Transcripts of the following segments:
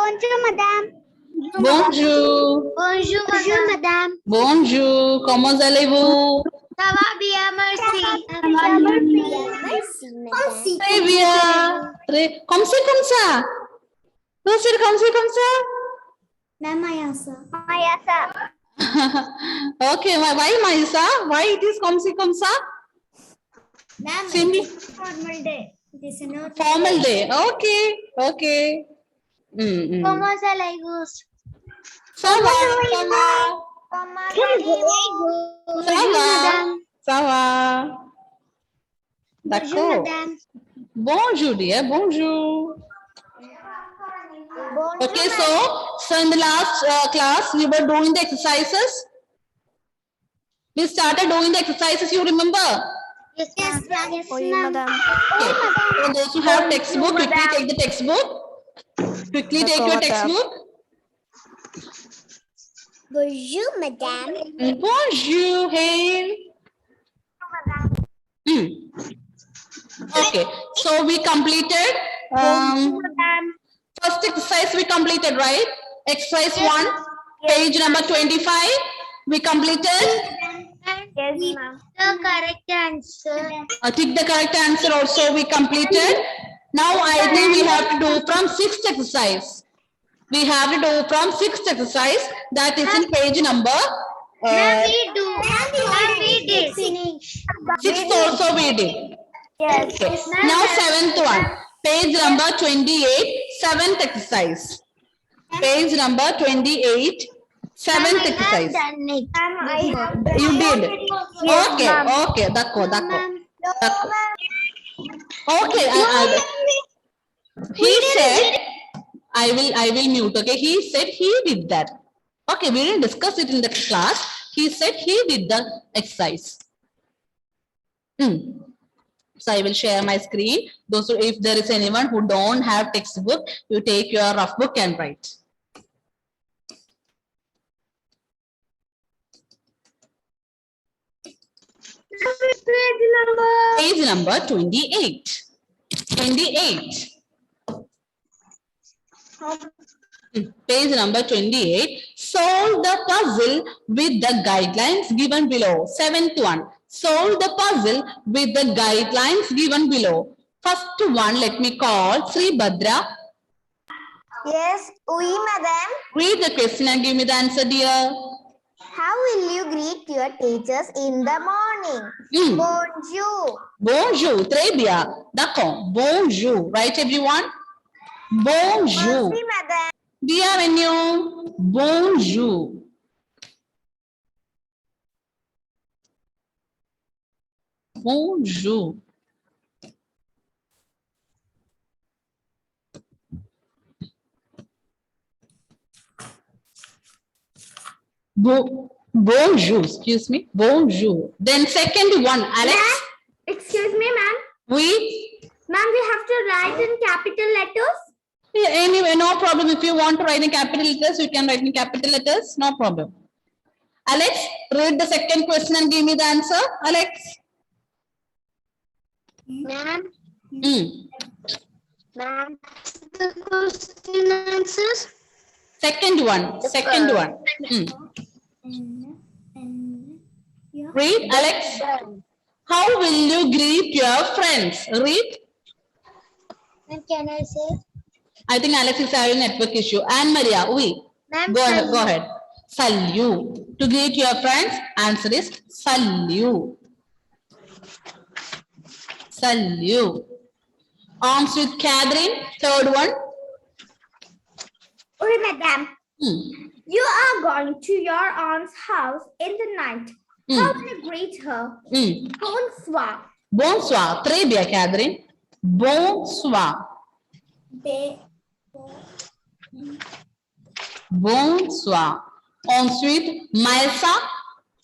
Bonjour, madame. Bonjour. Bonjour, madame. Bonjour. Comment allez-vous? Ça va bien, merci. Merci, Très bien. Comme ça. Comme ça. Ma'am, Mayasa. Mayasa. Okay, why Maisa? Why it is comme ça? Ma'am, Cindy. it is formal day. It is a not Formal day. Okay. Comment allez-vous? Ça va. Comment allez-vous? Ça va. Bonjour, D'accord. madame. Bonjour, dear. Bonjour. Bonjour, Okay, so in the last class, we were doing the exercises. We started doing the exercises, you remember? Yes, ma'am. Yes, madam. Okay. So those who have textbook, quickly take the textbook. Quickly take your textbook. Bonjour, madame. Bonjour, hey. Okay, so we completed first exercise we completed, right? Exercise 1, page number 25. We completed. Yes, ma'am. The correct answer. Tick the correct answer also we completed. Now I think we have to do from 6th exercise. We have to do from 6th exercise, that is in page number We did. Finish. 6th also we did. Yes. Okay. Now 7th one, page number 28, 7th exercise. Page number 28, 7th exercise. You did. Okay. Dako. Okay. He said, I will mute. Okay. He said he did that. Okay. We didn't discuss it in the class. He said he did the exercise. So I will share my screen. Those who, if there is anyone who don't have textbook, you take your rough book and write. Page number 28. 28. Page number 28. Solve the puzzle with the guidelines given below. 7th one. Solve the puzzle with the guidelines given below. First one, let me call Sri Bhadra. Yes, oui, madam. Read the question and give me the answer, dear. How will you greet your teachers in the morning? Bonjour. Bonjour, très bien. D'accord. Bonjour. Right, everyone? Bonjour. Merci, madam. Bienvenue. Bonjour. Bonjour. Bonjour. Excuse me. Bonjour. Then second one, Alex. Excuse me, ma'am. We. Ma'am, we have to write in capital letters. Yeah, anyway, no problem. If you want to write in capital letters, you can write in capital letters. No problem. Alex, read the second question and give me the answer. Alex. Ma'am. Ma'am. The question answers. Second one. Read, Alex. How will you greet your friends? Read. What can I say? I think Alex is having a network issue. Anne Maria, oui. Go ahead. Salute. To greet your friends, answer is salute. Salute. Arms with Catherine. Third one. Oui, madam. You are going to your aunt's house in the night. How will you greet her? Bonsoir. Bonsoir. Très bien, Catherine. Bonsoir. Bonsoir. Ensuite, Maisa.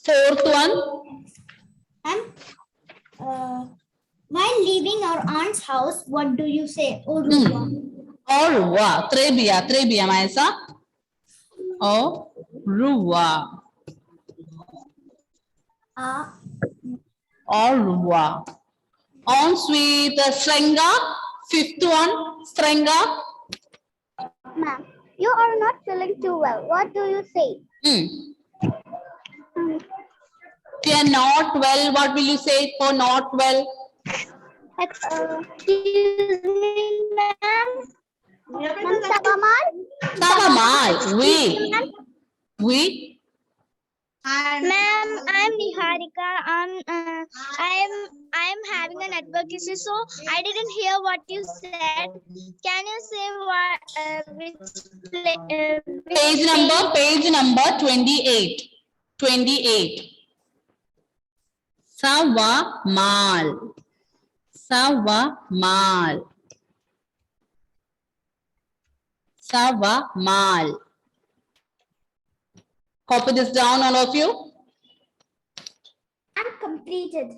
Fourth one. While leaving our aunt's house, what do you say? Au revoir. Au revoir. Très bien, Maisa. Au revoir. Au revoir. Ensuite, Strenga. Fifth one, Strenga. Ma'am, You are not feeling too well. What do you say? If you are not well, what will you say for not well? Excuse me, ma'am. Ma'am, Sabamal. Sabamal. We. Ma'am, I'm Niharika. I'm having a network issue, so I didn't hear what you said. Can you say what Page number 28. 28. Sawamal. Sawamal. Sawamal. Copy this down, all of you. I'm completed.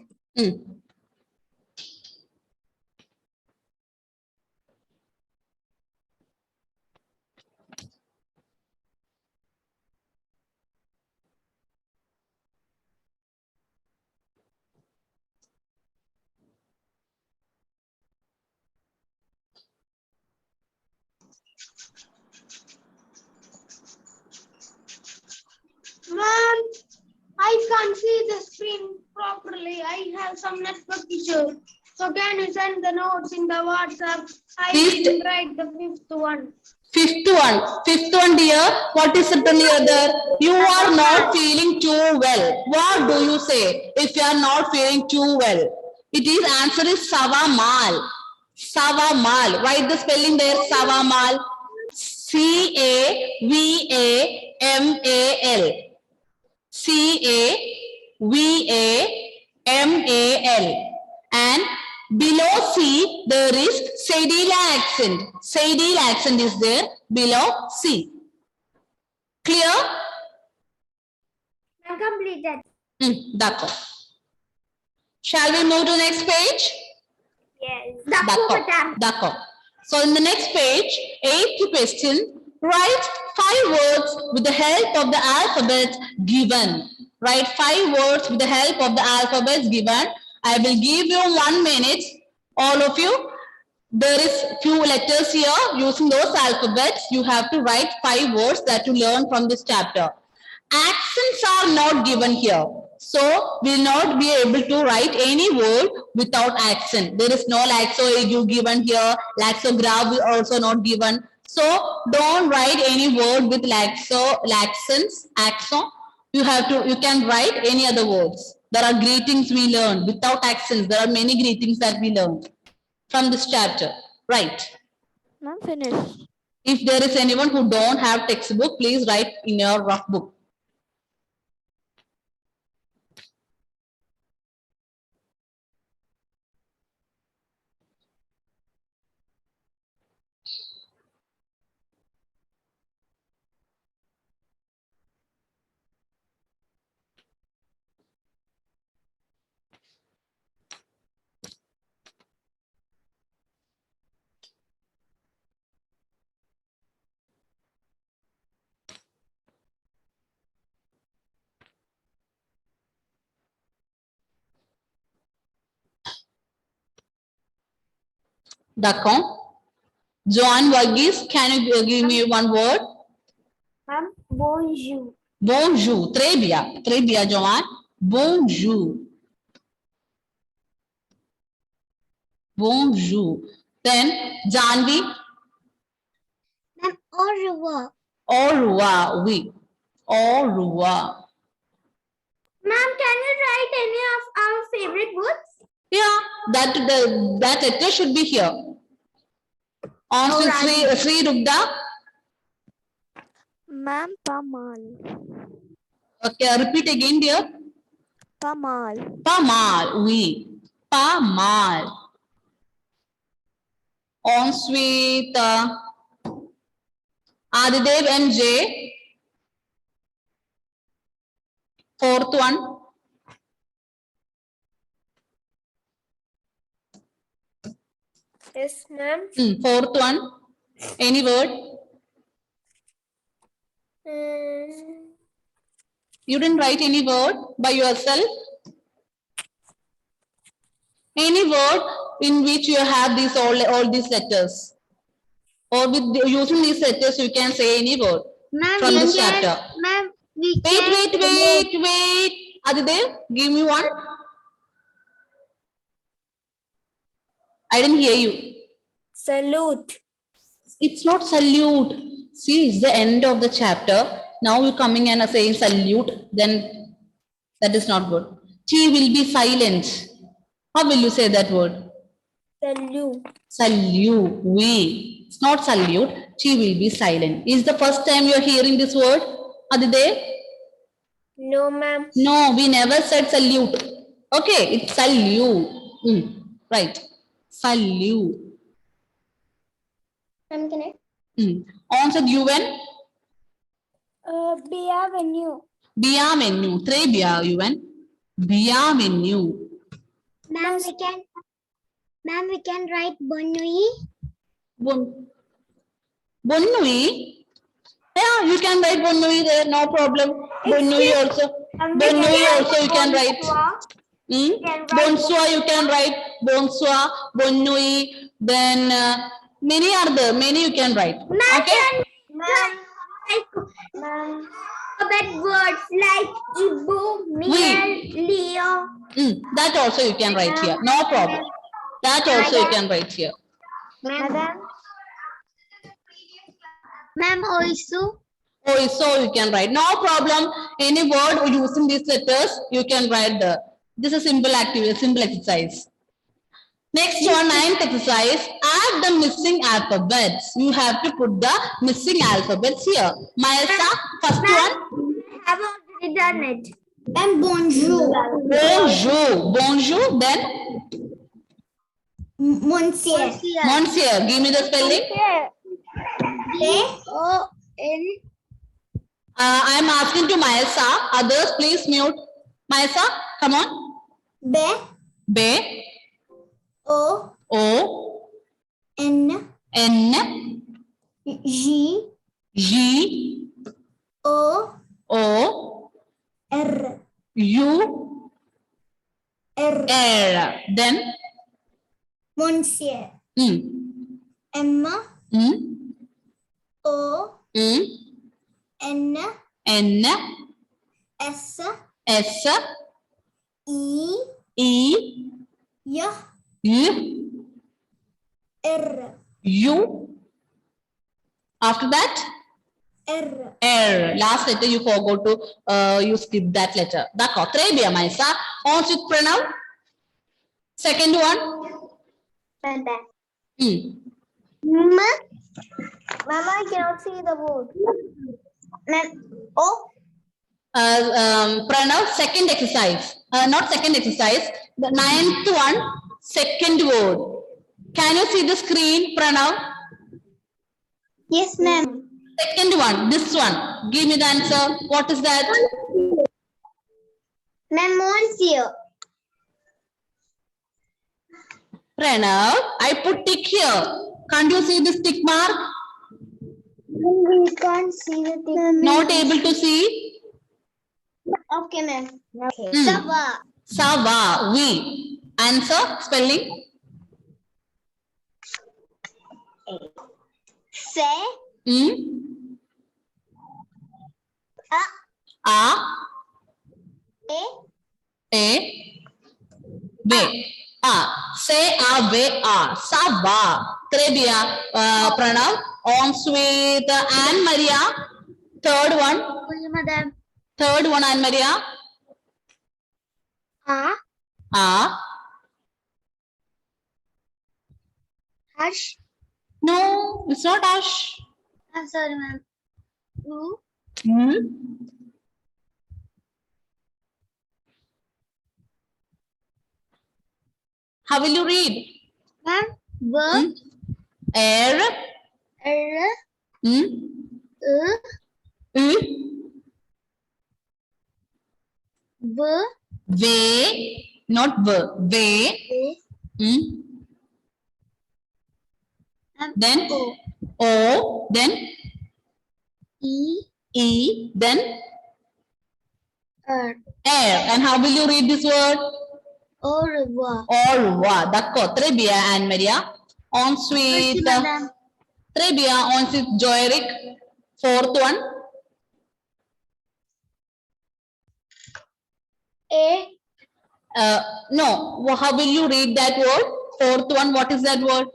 Ma'am, I can't see the screen properly. I have some network issue. So can you send the notes in the WhatsApp? I didn't write the fifth one. Fifth one, dear. What is written here there? You are not feeling too well. What do you say if you are not feeling too well? It is answer is Sawamal. Sawamal. Write the spelling there. Sawamal. Cavamal. Cavamal. And below C, there is Cedilla accent. Cedilla accent is there below C. Clear? I'm completed. D'accord. Shall we move to the next page? Yes. D'accord. So in the next page, 8th question, write 5 words with the help of the alphabet given. Write 5 words with the help of the alphabets given. I will give you 1 minute, all of you. There is few letters here. Using those alphabets, you have to write 5 words that you learn from this chapter. Accents are not given here. So, we will not be able to write any word without accent. There is no laxo given here. Laxograph is also not given. So, don't write any word with accents. You can write any other words. There are greetings we learned without accents. There are many greetings that we learned from this chapter. Right. I'm finished. If there is anyone who don't have textbook, please write in your rough book. D'accord. Joan Varghese, can you give me one word? Bonjour. Bonjour. Très bien. Très bien, Joan. Bonjour. Bonjour. Then, Janvi. Au revoir. Au revoir. Oui. Au revoir. Ma'am, can you write any of our favorite words? Yeah, that letter should be here. On to Sri Rugda. Ma'am, Pamal. Okay, repeat again, dear. Pamal. Pamal, oui. Pamal. Ensuite, Adidev MJ. 4th one. Yes, ma'am. 4th one. Any word? You didn't write any word by yourself? Any word in which you have these all these letters? Or with using these letters, you can say any word from this chapter. Ma'am, we Wait. Aditya, give me one. I didn't hear you. salute. It's not salute. See, it's the end of the chapter. Now you're coming and saying salute, then that is not good. T will be silent. How will you say that word? Salute. Salute. We. It's not salute. T will be silent. Is the first time you're hearing this word, Aditya? No, ma'am. No, we never said salute. Okay, it's salute. Right. Salute. Ma'am, can I? Answer UN. Bienvenue. Bienvenue. Très bien, UN. Bienvenue. Ma'am, we can write bonne nuit. Bonne nuit. Yeah, you can write bonne nuit there, no problem. Bonne nuit also. Bonne nuit also you can write. Bonsoir you can write. Bonsoir, bonne nuit. Then many you can write. Okay. Ma'am, bad words like Ibu, Miel, Leo. That also you can write here. No problem. That also you can write here. Madam. Ma'am, also. Oh, so you can write. No problem. Any word using these letters, you can write the. This is a simple activity, simple exercise. Next one, 9th exercise. Add the missing alphabets. You have to put the missing alphabets here. Maisa, first one. I have already done it. And bonjour. Bonjour. Then Monsieur. Monsieur. Give me the spelling. A-O-N. I am asking to Maisa. Others, please mute. Maisa, come on. B. O. N. G. O. R. Then Monsieur. M. O. N. S. E. R. After that, R. Last letter you forgot to you skip that letter. D'accord. Très bien, Maïsa. Ensuite, pronoun. Second one. Mama, I cannot see the word. O. Pronoun. Second exercise. Not second exercise. The 9th one. Second word. Can you see the screen, Pranav? Yes, ma'am. Second one, this one. Give me the answer. What is that? Ma'am, Monsieur. Pranav, I put tick here. Can't you see this tick mark? We can't see the thing. Not able to see? Okay, ma'am. Okay. Sava. Sava, we. Answer, spelling? Se. A. E. B. Say a, ve, a. Sava. Très bien. Pranav. Ensuite, Anne Maria. Third one. Madam. Third one, Anne Maria. A. Hush. No, it's not Ash. I'm sorry, ma'am. U. How will you read? Ma'am. V. R. R. U. V. V. Not V. V. Then O. Then E. Then R. And how will you read this word? Au revoir. Au revoir. D'accord. Très bien, Anne Maria. Ensuite, Merci, madame. Trebia on with Joeric. Fourth one. A. No. How will you read that word? Fourth one. What is that word?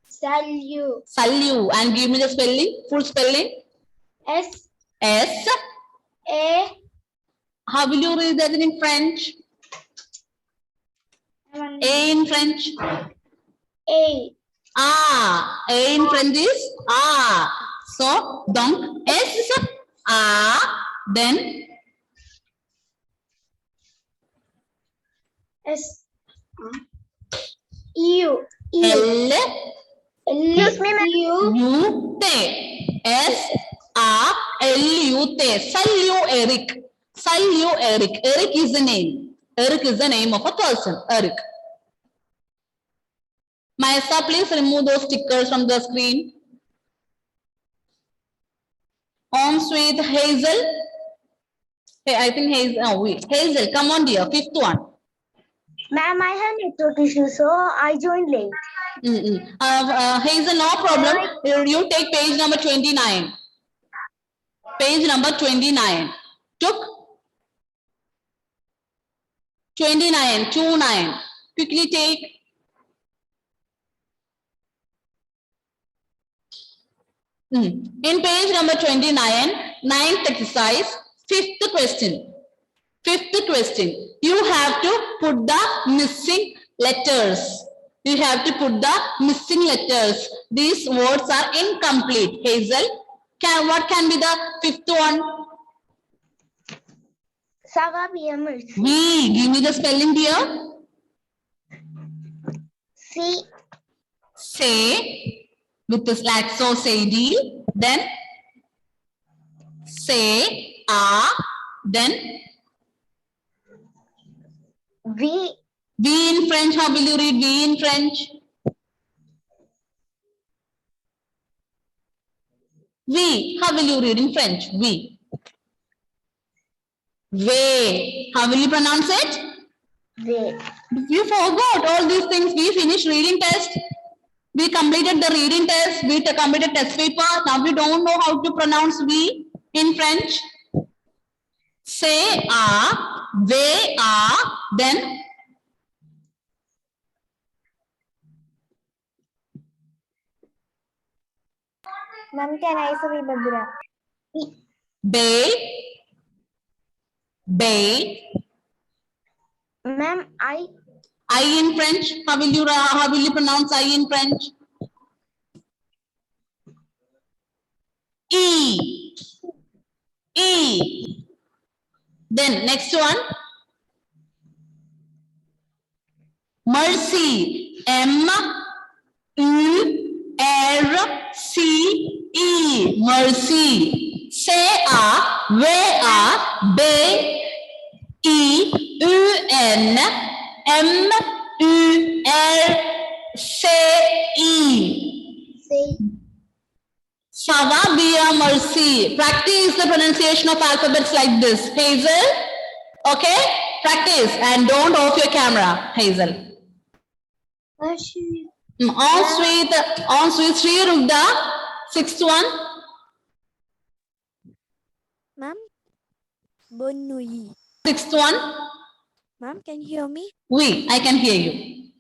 Salute. Salute. And give me the spelling. Full spelling. S. S. A. How will you read that in French? A in French. A. A in French is A. So, donc, S, A, then S. U. L, Excuse me, ma'am. U, T. S, A, L, U, T. Salute Eric. Salute Eric. Eric is the name. Eric is the name of a person. Eric. Maisa, please remove those stickers from the screen. On with Hazel. Hey, I think Hazel. Oh, wait. Hazel, come on, dear. Fifth one. Ma'am, I have network issue, so I joined late. Hazel, no problem. You take page number 29. Page number 29. Took 29. 29. Quickly take. In page number 29, ninth exercise, fifth question. Fifth question. You have to put the missing letters. You have to put the missing letters. These words are incomplete. Hazel, what can be the fifth one? Saga BMS. V. Give me the spelling, dear. C. Say with this laxo say D. Then say A. Then V. V in French. How will you read V in French? V. How will you read in French? V. Way. How will you pronounce it? V. You forgot all these things. We finished reading test. We completed the reading test. We completed test paper. Now we don't know how to pronounce V in French. Say A, way A, then Ma'am, can I say Babura? bay, bay. Ma'am, I. I in French. How will you pronounce I in French? E. E. Then next one. Mercy. M. U. R. C. E. Mercy. Say A. Way A. Bay. E. U. N. M. U. R. Say E. Say. Sava Bia Mercy. Practice the pronunciation of alphabets like this. Hazel. Okay? Practice and don't off your camera. Hazel. On sweet Sri Rugda. Sixth one. Ma'am, bonne nuit. Sixth one. Ma'am, can you hear me? Oui, I can hear you.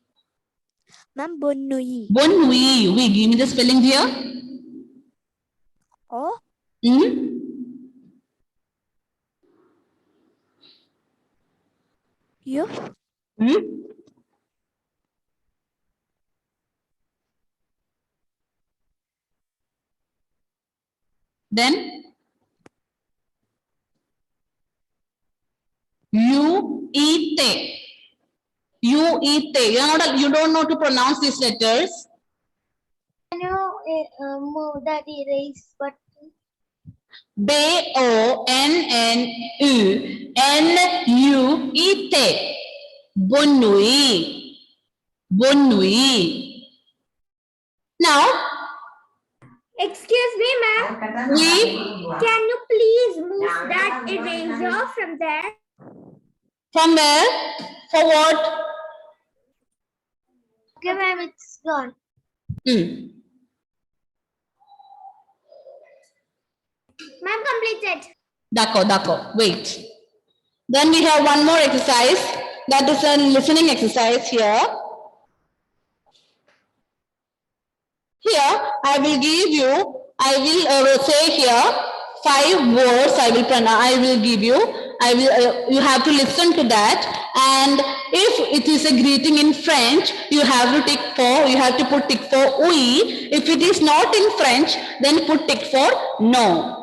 Ma'am, bonne nuit. Bonne nuit. Oui, give me the spelling here. Oh, Hmm? you? Hmm? Then you eat. You eat. You don't know to pronounce these letters. Can you move that erase button? B-O-N-N-U. N-U. Eat. Bonne nuit. Bonne nuit. Now, Excuse me, ma'am. we Can you please move that eraser from there? from where? For what? Okay, ma'am, it's gone. completed. D'accord. Wait. Then we have one more exercise. That is a listening exercise here. Here, I will give you, I will say here 5 words I will give you. You have to listen to that. And if it is a greeting in French, you have to put tick for oui. If it is not in French, then put tick for no.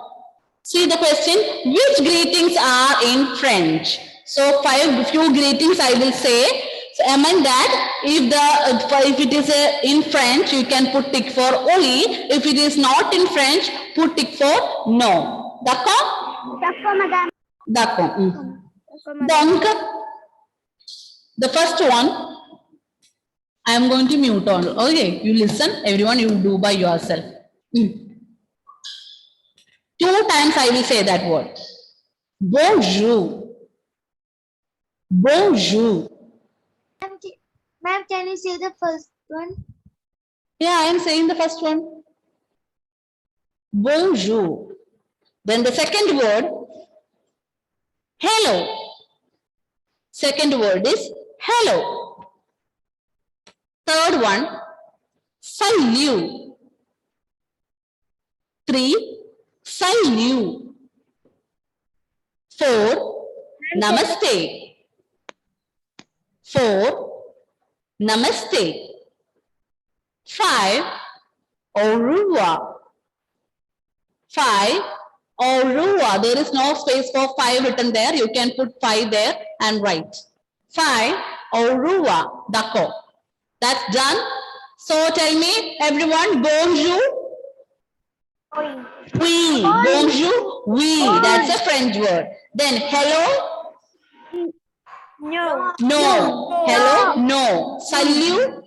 See the question, which greetings are in French? So few greetings I will say. So among that, if it is in French, you can put tick for oui. If it is not in French, put tick for no. D'accord? D'accord, madame. D'accord. Donc, the first one, I am going to mute on. Okay, you listen. Everyone, you do by yourself. 2 times I will say that word. Bonjour. Bonjour. Ma'am, can you say the first one? Yeah, I am saying the first one. Bonjour. Then the second word, hello. Second word is hello. Third one, salut. 3, salut. 4, namaste. 4, namaste. 5, au revoir. 5, au revoir. There is no space for 5 written there. You can put 5 there and write. 5, au revoir. D'accord. That's done. So tell me, everyone, bonjour. Oui. Bonjour. Oui. That's a French word. Then hello. No. No. Hello. No. Salut.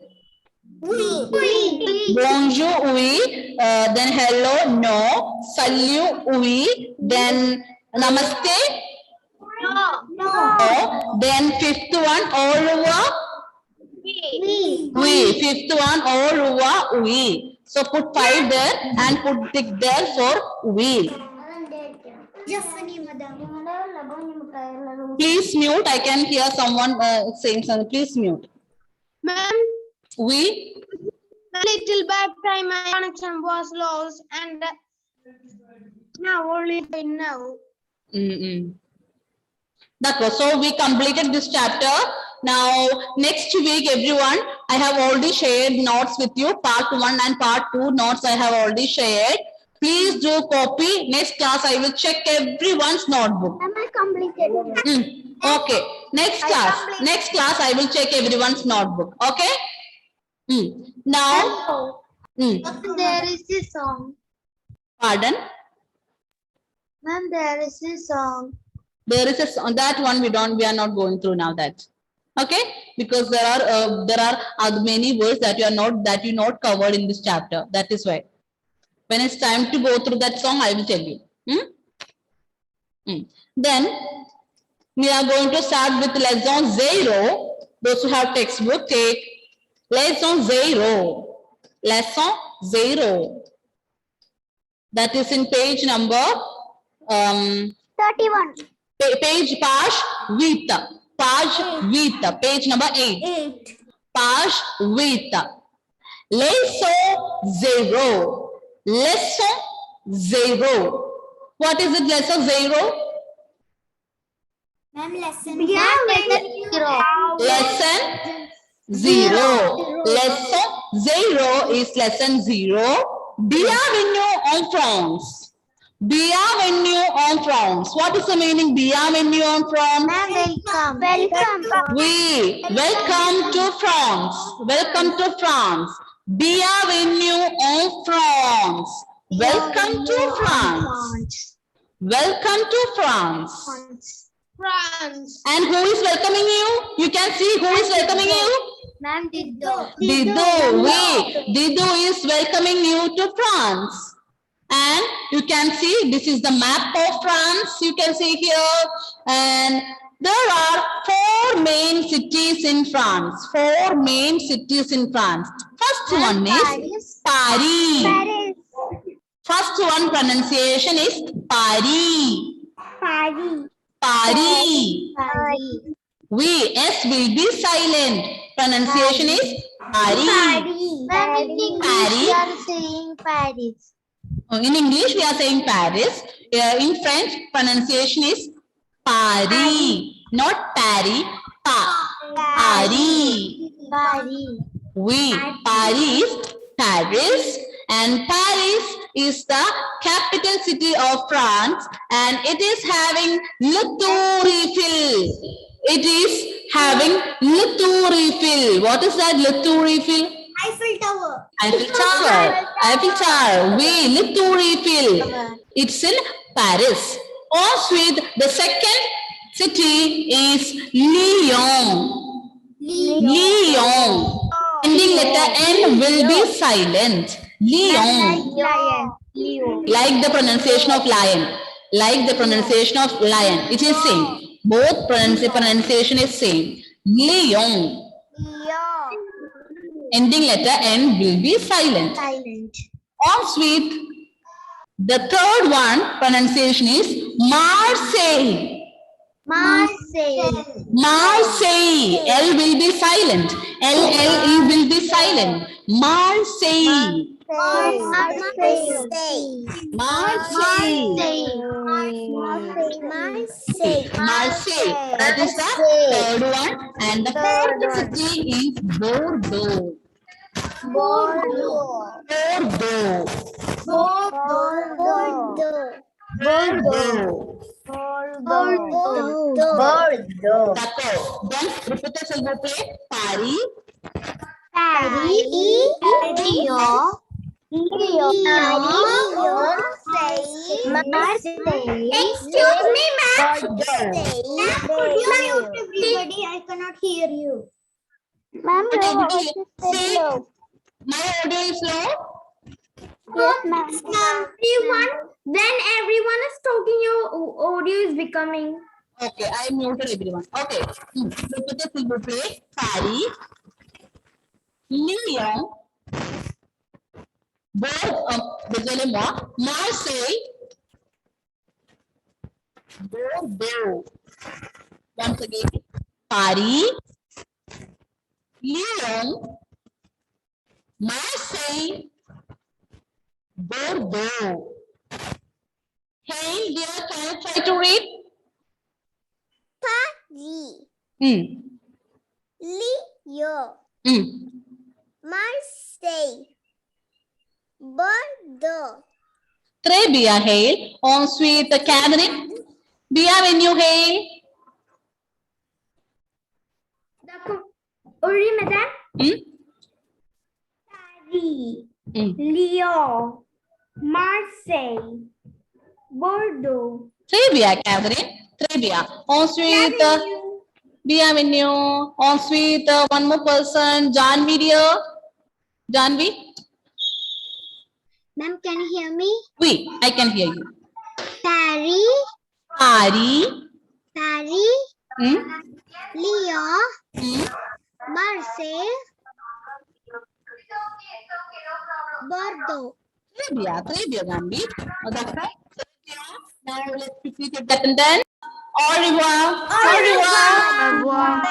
Oui. Bonjour, oui. Then hello, no. Salut, oui. Then namaste, No. no. Then fifth one, au revoir, oui. Fifth one, au revoir, oui. So put 5 there and put tick there for oui. Please mute. I can hear someone saying something. Please mute. Ma'am, Oui. a little back time my connection was lost and now only now. D'accord. So we completed this chapter. Now next week, everyone, I have already shared notes with you. Part 1 and part 2 notes I have already shared. Please do copy. Next class, I will check everyone's notebook. Am I completed? Okay. Next class, I will check everyone's notebook. Okay. Now, There is this song. pardon. Ma'am, there is this song. There is a song, that one we are not going through now, that. Okay, because there are many words that you not covered in this chapter. That is why when it's time to go through that song, I will tell you. Then we are going to start with lesson 0. Those who have textbook, take lesson 0. Lesson 0. That is in page number 31. Page 8. Page number 8. Page 8. Lesson 0. Lesson 0. What is it, lesson 0? Ma'am, lesson 0. Lesson 0. Lesson 0 is lesson 0. Bienvenue en France. Bienvenue en France. What is the meaning bienvenue en France? Ma'am, welcome. Oui, welcome to France. Welcome to France. Bienvenue en France. Welcome to France. Welcome to France. France. And who is welcoming you? You can see who is welcoming you? Ma'am, Dido. Dido. Oui, Dido is welcoming you to France. And you can see this is the map of France. You can see here. And there are 4 main cities in France. 4 main cities in France. First one is Paris. First one pronunciation is Pari. Pari. Pari. We S will be silent. Pronunciation is Pari. Ma'am, in English we are saying Paris. In English, we are saying Paris. In French, pronunciation is Paris. Not Paris. Paris. Paris. We Paris, Paris, and Paris is the capital city of France, and it is having Le Tour Eiffel. It is having Le Tour Eiffel. What is that Le Tour Eiffel? Eiffel Tower. Eiffel Tower. Eiffel Tower. We Le Tour Eiffel. It's in Paris. Ensuite, the second city is Lyon. Lyon. Ending letter N will be silent. Lyon. Like the pronunciation of lion. Like the pronunciation of lion. It is same. Both pronunciation is same. Lyon. Ending letter N will be silent. Ensuite, the third one pronunciation is Marseille. Marseille. L will be silent. L will be silent. Marseille. Marseille. Marseille. That is the third one. And the fourth city is Bordeaux. Bordeaux. D'accord. Donc, répétez s'il vous plaît. Paris. Excuse me, ma'am. Bordeaux. Everybody, I cannot hear you. Ma'am, Okay, your did voice you is say very low. my audio is low? Yes, ma'am. Everyone, when everyone is talking, your audio is becoming. Okay, I muted everyone. Okay. Répétez s'il vous plaît. Paris. Lyon. Désolez-moi. Marseille. Bordeaux. Once again. Paris. Lyon. Marseille. Bordeaux. Hey, dear, can you try to read? Lyon, Marseille, Bordeaux. Très bien, Hale. Ensuite, Catherine. Bienvenue, Hale. D'accord. Oui, madame. Paris, Lyon, Marseille, Bordeaux. Très bien, Catherine. Très bien. Ensuite, bienvenue. Ensuite, one more person. Janvi, dear. Janvi? Ma'am, can you hear me? Oui, I can hear you. Paris, Paris. Lyon, Marseille, Bordeaux. Très bien, Janvi. That's right. Now let's repeat it. Au revoir. Au revoir.